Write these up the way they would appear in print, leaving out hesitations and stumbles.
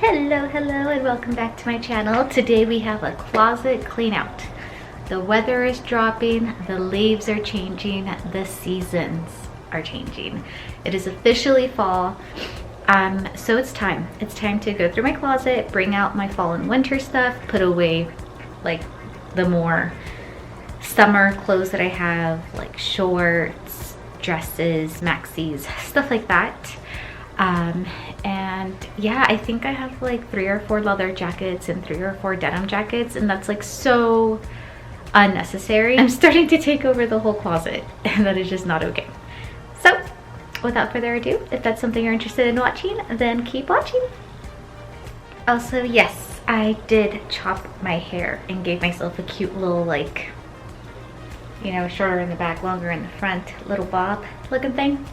Hello, and welcome back to my channel. Today we have a closet clean out. The weather is dropping, the leaves are changing, the seasons are changing. It is officially fall, so it's time. It's time to go through my closet, bring out my fall and winter stuff, put away like the more summer clothes that I have, like shorts, dresses, maxis, stuff like that. And yeah, I think I have like 3 or 4 leather jackets and 3 or 4 denim jackets, and that's like so unnecessary. I'm starting to take over the whole closet, and that is just not okay. So without further ado, if that's something you're interested in watching, then keep watching. Also, yes, I did chop my hair and gave myself a cute little, like, you know, shorter in the back, longer in the front, little bob looking thing.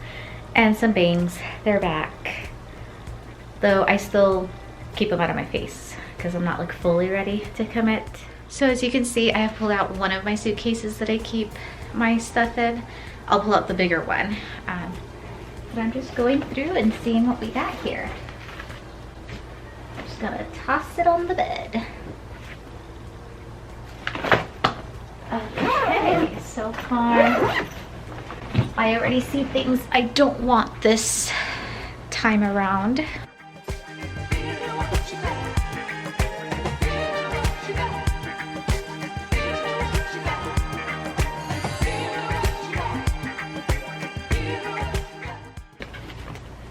And some bangs. They're back, though I still keep them out of my face because I'm not like fully ready to commit. So as you can see, I have pulled out one of my suitcases that I keep my stuff in. I'll pull out the bigger one, but I'm just going through and seeing what we got here. I'm just gonna toss it on the bed. Okay, so far I already see things I don't want this time around.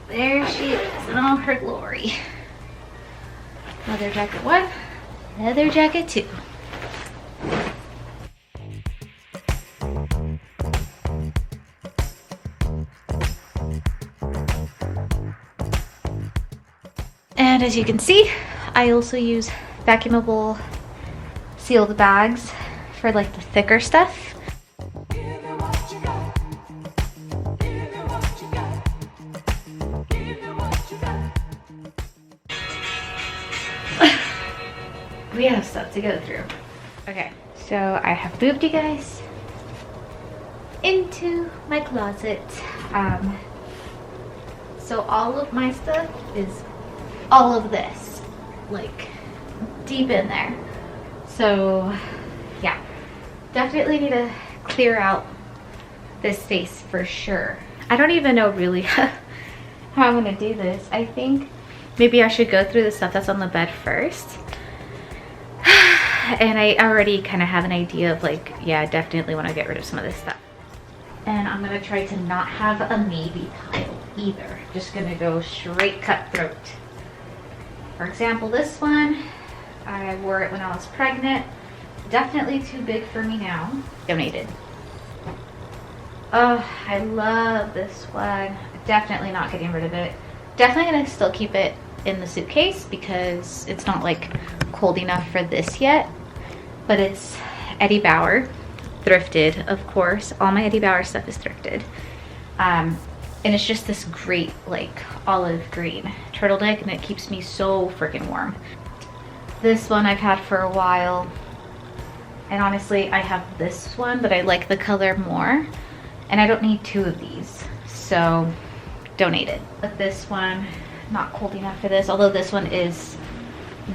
There she is in all her glory. Leather jacket 1, leather jacket 2. And as you can see, I also use vacuumable sealed bags for like the thicker stuff. We have stuff to go through. Okay, so I have moved you guys into my closet. So all of my stuff is all of this, like deep in there. So yeah, definitely need to clear out this space for sure. I don't even know really how I'm gonna do this. I think maybe I should go through the stuff that's on the bed first. And I already kind of have an idea of like, yeah, I definitely want to get rid of some of this stuff. And I'm gonna try to not have a maybe pile either. Just gonna go straight cutthroat. For example, this one, I wore it when I was pregnant. Definitely too big for me now. Donated. Oh, I love this one. Definitely not getting rid of it. Definitely gonna still keep it in the suitcase because it's not like cold enough for this yet. But it's Eddie Bauer, thrifted, of course. All my Eddie Bauer stuff is thrifted. And it's just this great like olive green turtleneck, and it keeps me so freaking warm. This one I've had for a while, and honestly I have this one, but I like the color more, and I don't need 2 of these, so donated. But this one, not cold enough for this, although this one is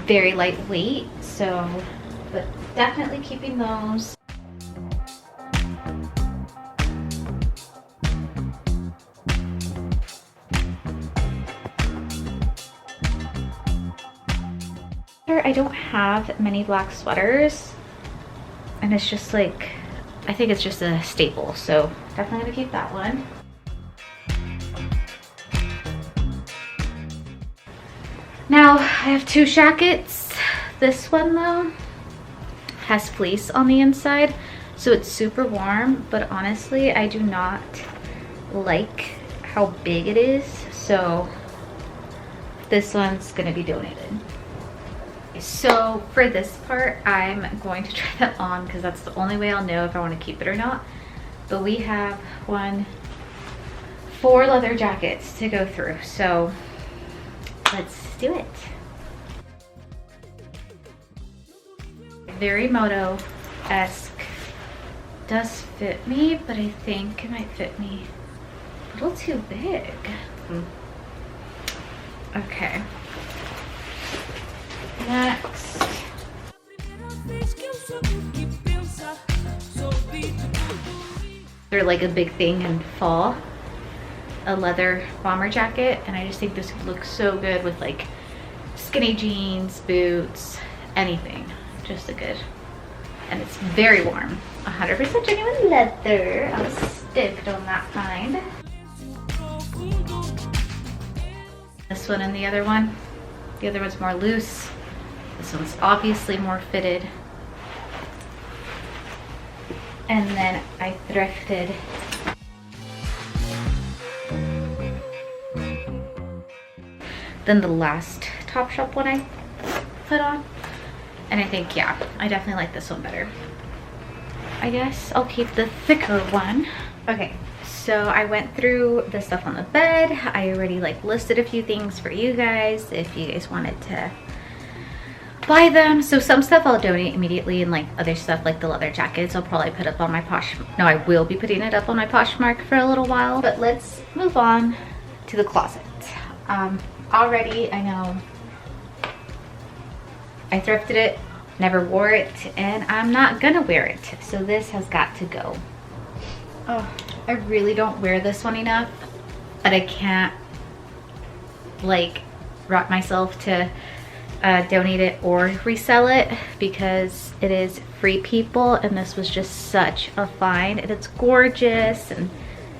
very lightweight, so, but definitely keeping those. I don't have many black sweaters, and it's just like, I think it's just a staple, so definitely gonna keep that one. Now I have 2 jackets. This one though has fleece on the inside, so it's super warm, but honestly I do not like how big it is, so this one's gonna be donated. So for this part, I'm going to try that on because that's the only way I'll know if I want to keep it or not. But we have 4 leather jackets to go through, so let's do it. Very moto-esque. Does fit me, but I think it might fit me a little too big. Okay. They're like a big thing in fall, a leather bomber jacket, and I just think this would look so good with like skinny jeans, boots, anything. Just a good. And it's very warm. 100% genuine leather. I was stoked on that kind. This one and the other one. The other one's more loose. This one's obviously more fitted. And then I thrifted then the last Topshop one I put on. And I think, yeah, I definitely like this one better. I guess I'll keep the thicker one. Okay, so I went through the stuff on the bed. I already like listed a few things for you guys if you guys wanted to buy them. So some stuff I'll donate immediately, and like other stuff like the leather jackets I'll probably put up on my I will be putting it up on my Poshmark for a little while. But let's move on to the closet. Already I know I thrifted it, never wore it, and I'm not gonna wear it. So this has got to go. Oh, I really don't wear this one enough, but I can't like wrap myself to donate it or resell it because it is Free People, and this was just such a find, and it's gorgeous and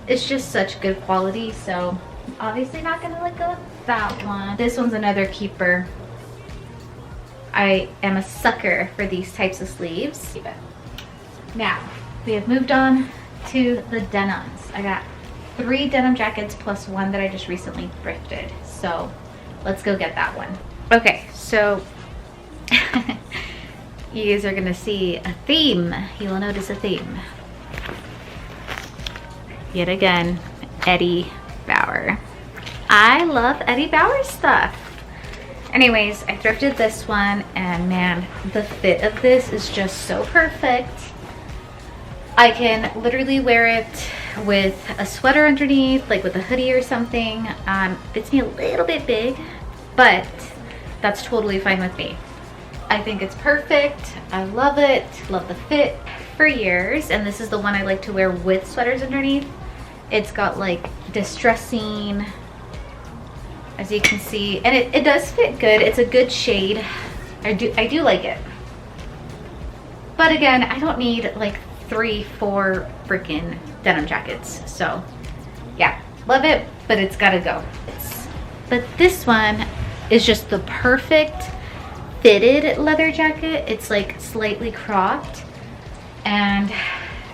it's just such good quality. So obviously not gonna let go of that one. This one's another keeper. I am a sucker for these types of sleeves. Now we have moved on to the denims. I got 3 denim jackets plus one that I just recently thrifted. So let's go get that one. Okay, so you guys are gonna see a theme. You will notice a theme. Yet again, Eddie Bauer. I love Eddie Bauer stuff. Anyways, I thrifted this one, and man, the fit of this is just so perfect. I can literally wear it with a sweater underneath, like with a hoodie or something. Fits me a little bit big, but that's totally fine with me. I think it's perfect. I love it, love the fit for years. And this is the one I like to wear with sweaters underneath. It's got like distressing, as you can see, and it does fit good. It's a good shade. I do like it. But again, I don't need like 3-4 freaking denim jackets. So yeah, love it, but it's gotta go. But this one is just the perfect fitted leather jacket. It's like slightly cropped, and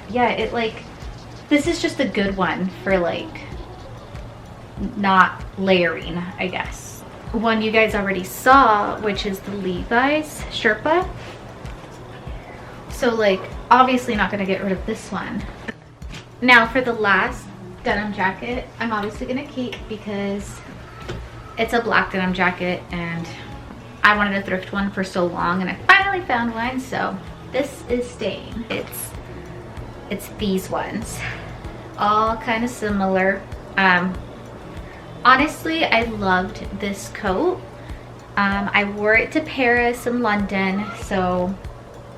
yeah, it like, this is just a good one for like not layering, I guess. One you guys already saw, which is the Levi's Sherpa. So like, obviously not gonna get rid of this one. Now for the last denim jacket, I'm obviously gonna keep because it's a black denim jacket and I wanted a thrift one for so long, and I finally found one, so this is staying. It's these ones, all kind of similar. Honestly, I loved this coat. I wore it to Paris and London, so,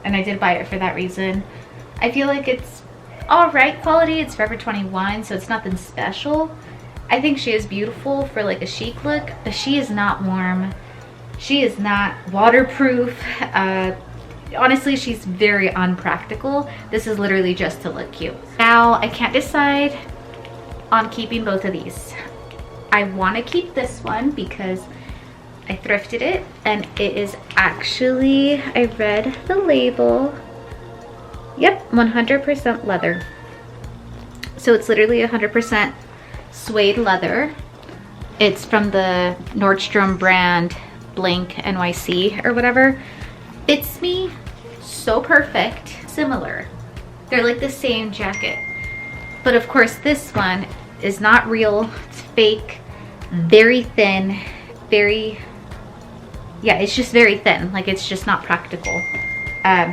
and I did buy it for that reason. I feel like it's all right quality. It's Forever 21, so it's nothing special. I think she is beautiful for like a chic look, but she is not warm. She is not waterproof. Honestly, she's very unpractical. This is literally just to look cute. Now, I can't decide on keeping both of these. I want to keep this one because I thrifted it, and it is actually, I read the label. Yep, 100% leather. So it's literally 100% suede leather. It's from the Nordstrom brand blank NYC or whatever. Fits me so perfect. Similar. They're like the same jacket. But of course this one is not real. It's fake. Very thin. Very, yeah, it's just very thin. Like, it's just not practical.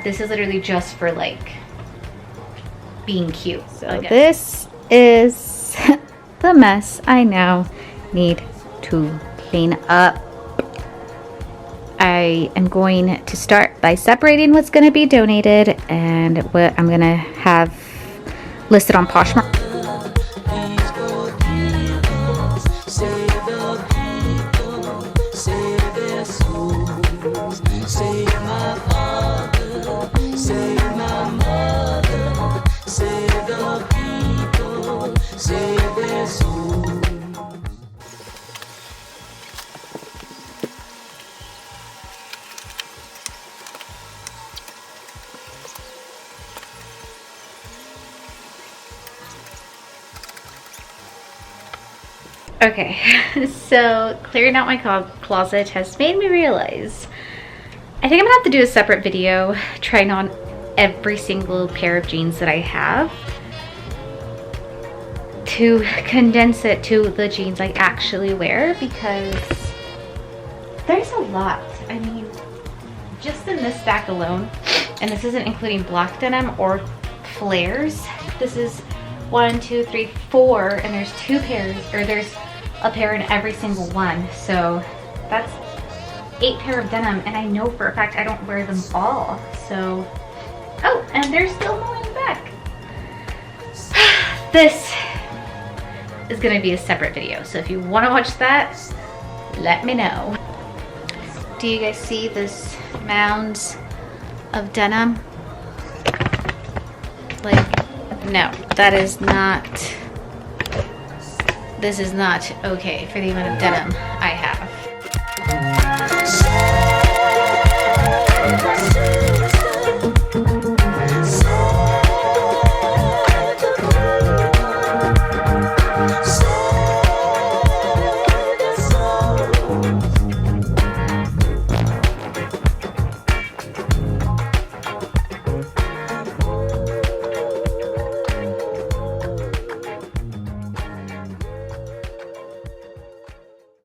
This is literally just for like being cute. So this is the mess I now need to clean up. I am going to start by separating what's going to be donated and what I'm going to have listed on Poshmark. Okay, so clearing out my closet has made me realize I think I'm gonna have to do a separate video trying on every single pair of jeans that I have to condense it to the jeans I actually wear, because there's a lot. I mean, just in this stack alone, and this isn't including black denim or flares, this is 1, 2, 3, 4, and there's 2 pairs, or there's a pair in every single one. So that's 8 pair of denim, and I know for a fact I don't wear them all. So, oh, and they're still mowing back. This is gonna be a separate video, so if you want to watch that, let me know. Do you guys see this mounds of denim? Like, no, that is not, this is not okay for the amount of denim